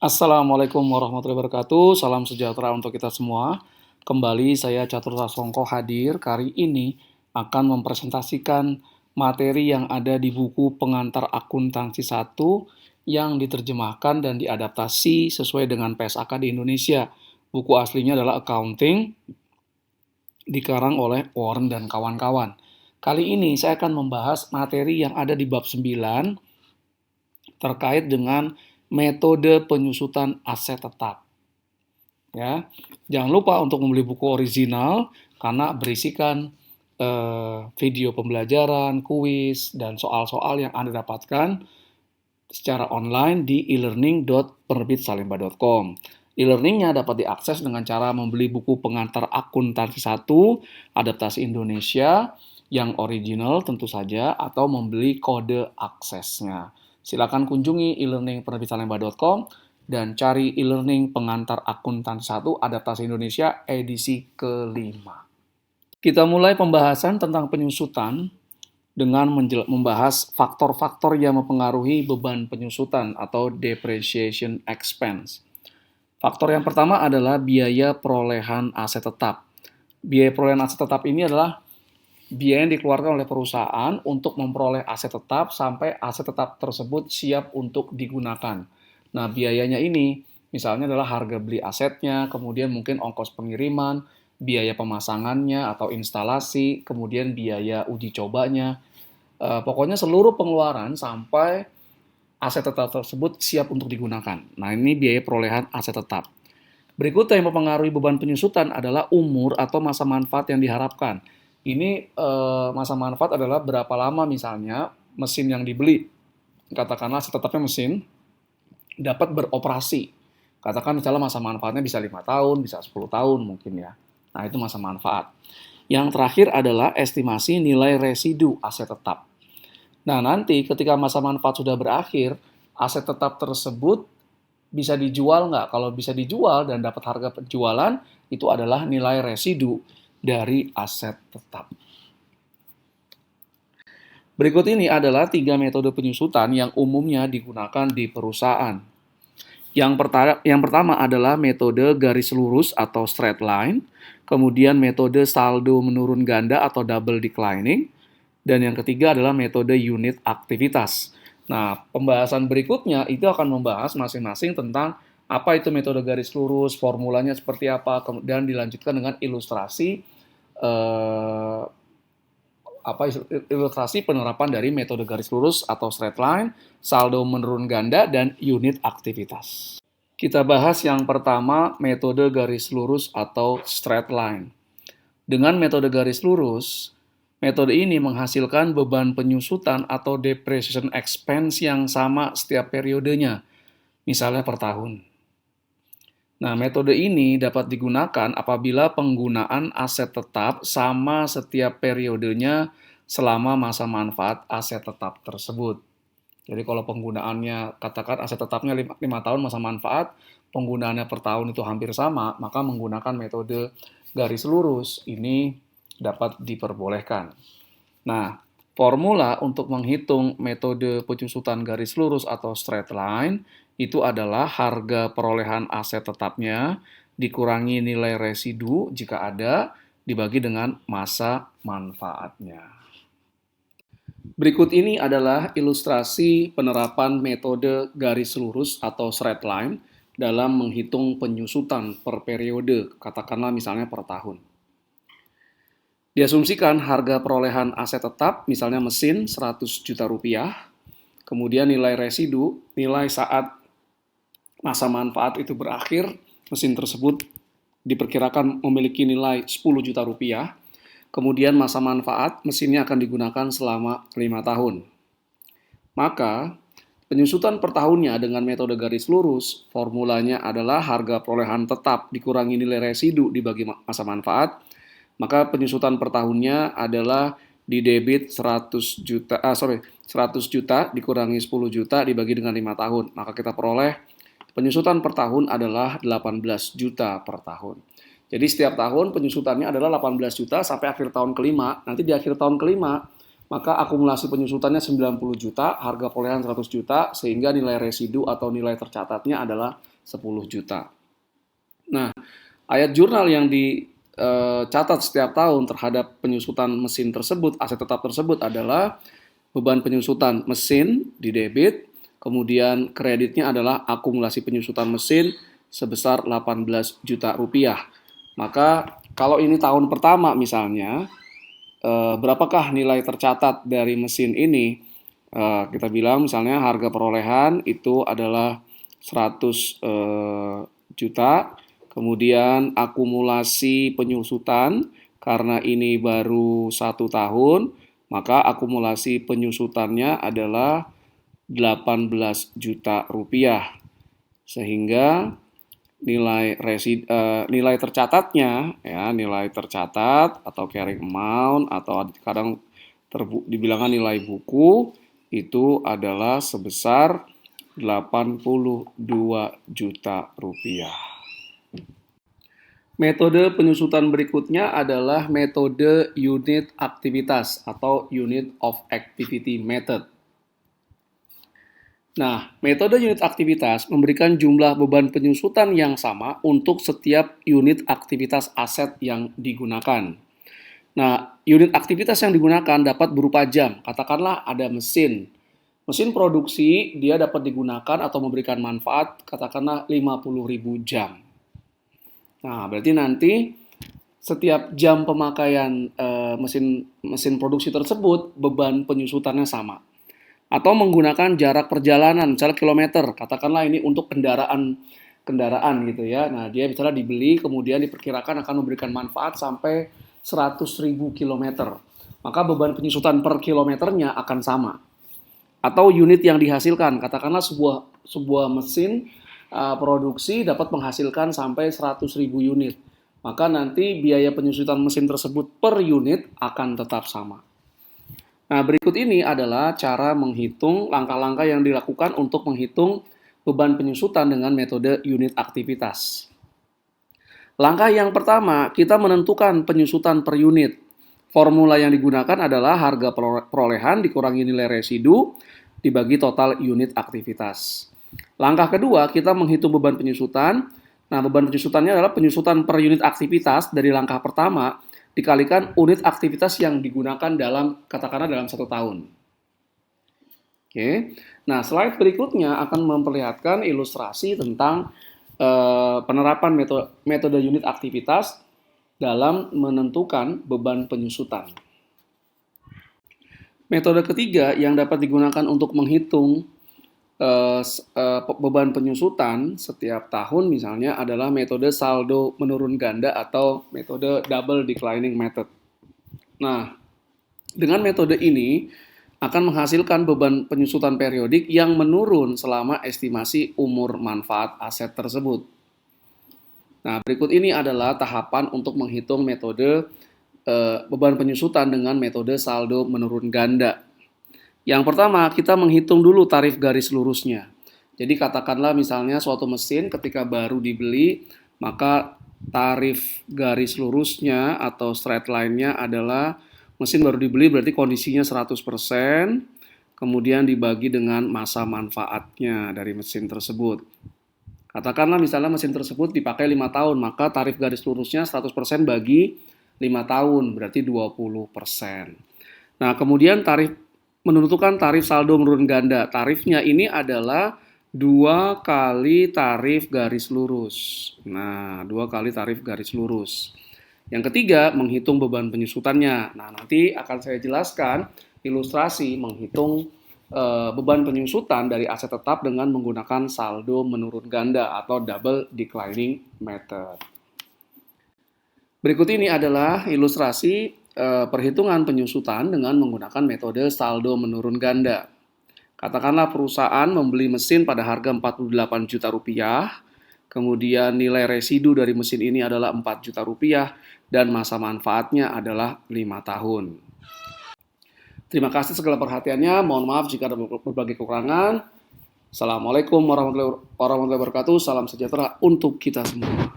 Assalamualaikum warahmatullahi wabarakatuh. Salam sejahtera untuk kita semua. Kembali saya Catur Sasongko hadir. Kali ini akan mempresentasikan materi yang ada di buku Pengantar Akuntansi 1 yang diterjemahkan dan diadaptasi sesuai dengan PSAK di Indonesia. Buku aslinya adalah Accounting, dikarang oleh Warren dan kawan-kawan. Kali ini saya akan membahas materi yang ada di bab 9 terkait dengan metode penyusutan aset tetap. Ya, jangan lupa untuk membeli buku original karena berisikan video pembelajaran, kuis, dan soal-soal yang Anda dapatkan secara online di e-learning.penerbitsalemba.com. E-learningnya dapat diakses dengan cara membeli buku Pengantar Akuntansi 1, Adaptasi Indonesia, yang original tentu saja, atau membeli kode aksesnya. Silakan kunjungi e-learning.penerbitsalemba.com dan cari e-learning Pengantar Akuntansi 1, Adaptasi Indonesia, edisi kelima. Kita mulai pembahasan tentang penyusutan dengan membahas faktor-faktor yang mempengaruhi beban penyusutan atau depreciation expense. Faktor yang pertama adalah biaya perolehan aset tetap. Biaya perolehan aset tetap ini adalah biaya yang dikeluarkan oleh perusahaan untuk memperoleh aset tetap sampai aset tetap tersebut siap untuk digunakan. Nah, biayanya ini misalnya adalah harga beli asetnya, kemudian mungkin ongkos pengiriman, biaya pemasangannya atau instalasi, kemudian biaya uji cobanya. Pokoknya seluruh pengeluaran sampai aset tetap tersebut siap untuk digunakan. Nah, ini biaya perolehan aset tetap. Berikutnya yang mempengaruhi beban penyusutan adalah umur atau masa manfaat yang diharapkan. Ini masa manfaat adalah berapa lama misalnya mesin yang dibeli. Katakanlah aset tetapnya mesin dapat beroperasi. Katakan misalnya masa manfaatnya bisa 5 tahun, bisa 10 tahun mungkin ya. Nah, itu masa manfaat. Yang terakhir adalah estimasi nilai residu aset tetap. Nah, nanti ketika masa manfaat sudah berakhir, aset tetap tersebut bisa dijual nggak? Kalau bisa dijual dan dapat harga penjualan, itu adalah nilai residu dari aset tetap. Berikut ini adalah 3 metode penyusutan yang umumnya digunakan di perusahaan. Yang pertama adalah metode garis lurus atau straight line, kemudian metode saldo menurun ganda atau double declining, dan yang ketiga adalah metode unit aktivitas. Nah, pembahasan berikutnya itu akan membahas masing-masing tentang apa itu metode garis lurus, formulanya seperti apa, dan dilanjutkan dengan ilustrasi ilustrasi penerapan dari metode garis lurus atau straight line, saldo menurun ganda, dan unit aktivitas. Kita bahas yang pertama, metode garis lurus atau straight line. Dengan metode garis lurus, metode ini menghasilkan beban penyusutan atau depreciation expense yang sama setiap periodenya, misalnya per tahun. Nah, metode ini dapat digunakan apabila penggunaan aset tetap sama setiap periodenya selama masa manfaat aset tetap tersebut. Jadi kalau penggunaannya, katakan aset tetapnya 5 tahun masa manfaat, penggunaannya per tahun itu hampir sama, maka menggunakan metode garis lurus ini dapat diperbolehkan. Nah, formula untuk menghitung metode penyusutan garis lurus atau straight line itu adalah harga perolehan aset tetapnya dikurangi nilai residu jika ada dibagi dengan masa manfaatnya. Berikut ini adalah ilustrasi penerapan metode garis lurus atau straight line dalam menghitung penyusutan per periode, katakanlah misalnya per tahun. Diasumsikan harga perolehan aset tetap, misalnya mesin 100 juta rupiah, kemudian nilai residu, nilai saat masa manfaat itu berakhir, mesin tersebut diperkirakan memiliki nilai 10 juta rupiah, kemudian masa manfaat mesinnya akan digunakan selama 5 tahun. Maka, penyusutan per tahunnya dengan metode garis lurus, formulanya adalah harga perolehan tetap dikurangi nilai residu dibagi masa manfaat, maka penyusutan per tahunnya adalah di debit 100 juta dikurangi 10 juta dibagi dengan 5 tahun. Maka kita peroleh penyusutan per tahun adalah 18 juta per tahun. Jadi setiap tahun penyusutannya adalah 18 juta sampai akhir tahun kelima. Nanti di akhir tahun kelima, maka akumulasi penyusutannya 90 juta, harga perolehan 100 juta, sehingga nilai residu atau nilai tercatatnya adalah 10 juta. Nah, ayat jurnal yang dicatat setiap tahun terhadap penyusutan mesin tersebut, aset tetap tersebut adalah beban penyusutan mesin di debit, kemudian kreditnya adalah akumulasi penyusutan mesin sebesar 18 juta rupiah. Maka kalau ini tahun pertama misalnya, berapakah nilai tercatat dari mesin ini? Kita bilang misalnya harga perolehan itu adalah 100 juta, kemudian akumulasi penyusutan karena ini baru 1 tahun, maka akumulasi penyusutannya adalah 18 juta rupiah. Sehingga nilai tercatatnya, ya, nilai tercatat atau carrying amount atau kadang dibilangkan nilai buku itu adalah sebesar 82 juta rupiah. Metode penyusutan berikutnya adalah metode unit aktivitas atau unit of activity method. Nah, metode unit aktivitas memberikan jumlah beban penyusutan yang sama untuk setiap unit aktivitas aset yang digunakan. Nah, unit aktivitas yang digunakan dapat berupa jam. Katakanlah ada mesin. Mesin produksi dia dapat digunakan atau memberikan manfaat katakanlah 50.000 jam. Nah, berarti nanti setiap jam pemakaian mesin produksi tersebut beban penyusutannya sama. Atau menggunakan jarak perjalanan, misalnya kilometer, katakanlah ini untuk kendaraan gitu ya. Nah, dia misalnya dibeli, kemudian diperkirakan akan memberikan manfaat sampai 100.000 kilometer. Maka beban penyusutan per kilometernya akan sama. Atau unit yang dihasilkan, katakanlah sebuah mesin produksi dapat menghasilkan sampai 100.000 unit. Maka nanti biaya penyusutan mesin tersebut per unit akan tetap sama. Nah, berikut ini adalah cara menghitung langkah-langkah yang dilakukan untuk menghitung beban penyusutan dengan metode unit aktivitas. Langkah yang pertama, kita menentukan penyusutan per unit. Formula yang digunakan adalah harga perolehan dikurangi nilai residu dibagi total unit aktivitas. Langkah kedua, kita menghitung beban penyusutan. Nah, beban penyusutannya adalah penyusutan per unit aktivitas dari langkah pertama dikalikan unit aktivitas yang digunakan katakanlah dalam 1 tahun. Oke. Nah, slide berikutnya akan memperlihatkan ilustrasi tentang penerapan metode unit aktivitas dalam menentukan beban penyusutan. Metode ketiga yang dapat digunakan untuk menghitung beban penyusutan setiap tahun misalnya adalah metode saldo menurun ganda atau metode double declining method. Nah, dengan metode ini akan menghasilkan beban penyusutan periodik yang menurun selama estimasi umur manfaat aset tersebut. Nah, berikut ini adalah tahapan untuk menghitung metode beban penyusutan dengan metode saldo menurun ganda. Yang pertama, kita menghitung dulu tarif garis lurusnya. Jadi katakanlah misalnya suatu mesin ketika baru dibeli, maka tarif garis lurusnya atau straight line-nya adalah mesin baru dibeli berarti kondisinya 100%, kemudian dibagi dengan masa manfaatnya dari mesin tersebut. Katakanlah misalnya mesin tersebut dipakai 5 tahun, maka tarif garis lurusnya 100% bagi 5 tahun, berarti 20%. Nah, kemudian menentukan tarif saldo menurun ganda. Tarifnya ini adalah 2 kali tarif garis lurus. Nah, 2 kali tarif garis lurus. Yang ketiga, menghitung beban penyusutannya. Nah, nanti akan saya jelaskan ilustrasi menghitung beban penyusutan dari aset tetap dengan menggunakan saldo menurun ganda atau double declining method. Berikut ini adalah ilustrasi perhitungan penyusutan dengan menggunakan metode saldo menurun ganda. Katakanlah perusahaan membeli mesin pada harga 48 juta rupiah, kemudian nilai residu dari mesin ini adalah 4 juta rupiah, dan masa manfaatnya adalah 5 tahun. Terima kasih segala perhatiannya, mohon maaf jika ada berbagai kekurangan. Assalamualaikum warahmatullahi wabarakatuh, salam sejahtera untuk kita semua.